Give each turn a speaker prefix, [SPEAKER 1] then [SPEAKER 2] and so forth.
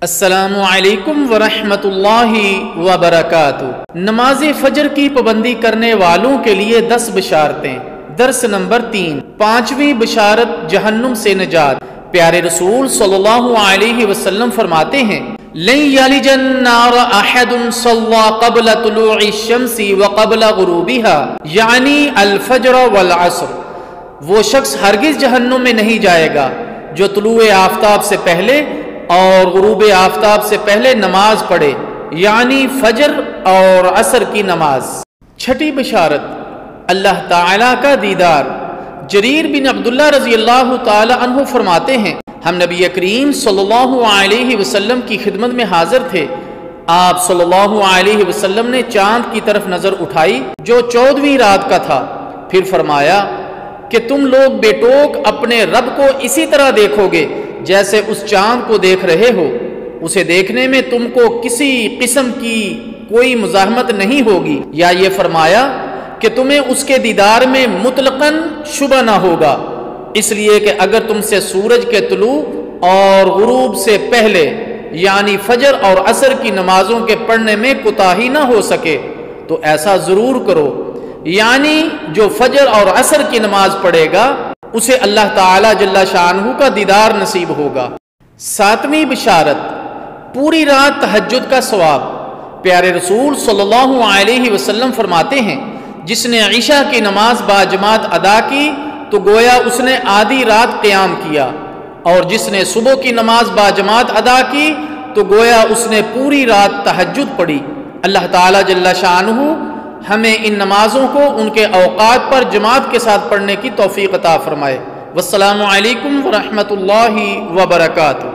[SPEAKER 1] السلام علیکم ورحمۃ اللہ وبرکاتہ۔ نماز فجر کی پابندی کرنے والوں کے لیے 10 بشارتیں۔ درس نمبر 3، 5ویں بشارت جہنم سے نجات۔ پیارے رسول صلی اللہ علیہ وسلم فرماتے ہیں، لن یلج النار احد صلی قبل طلوع الشمس وقبل غروبها یعنی الفجر والعصر۔ وہ شخص ہرگز جہنم میں نہیں جائے گا جو طلوع آفتاب سے پہلے اور غروب آفتاب سے پہلے نماز پڑھے، یعنی فجر اور عصر کی نماز۔ چھٹی بشارت، اللہ تعالیٰ کا دیدار۔ جریر بن عبداللہ رضی اللہ تعالی عنہ فرماتے ہیں، ہم نبی کریم صلی اللہ علیہ وسلم کی خدمت میں حاضر تھے۔ آپ صلی اللہ علیہ وسلم نے چاند کی طرف نظر اٹھائی جو 14ویں رات کا تھا، پھر فرمایا کہ تم لوگ بے ٹوک اپنے رب کو اسی طرح دیکھو گے جیسے اس چاند کو دیکھ رہے ہو۔ اسے دیکھنے میں تم کو کسی قسم کی کوئی مزاحمت نہیں ہوگی، یا یہ فرمایا کہ تمہیں اس کے دیدار میں مطلقاً شبہ نہ ہوگا، اس لیے کہ اگر تم سے سورج کے طلوع اور غروب سے پہلے یعنی فجر اور عصر کی نمازوں کے پڑھنے میں کوتاہی نہ ہو سکے تو ایسا ضرور کرو، یعنی جو فجر اور عصر کی نماز پڑھے گا اسے اللہ تعالی جل شانہ کا دیدار نصیب ہوگا۔ 7ویں بشارت، پوری رات تہجد کا ثواب۔ پیارے رسول صلی اللہ علیہ وسلم فرماتے ہیں، جس نے عشاء کی نماز باجماعت ادا کی تو گویا اس نے آدھی رات قیام کیا، اور جس نے صبح کی نماز باجماعت ادا کی تو گویا اس نے پوری رات تہجد پڑھی۔ اللہ تعالی جل شانہ ہمیں ان نمازوں کو ان کے اوقات پر جماعت کے ساتھ پڑھنے کی توفیق عطا فرمائے۔ والسلام علیکم ورحمۃ اللہ وبرکاتہ۔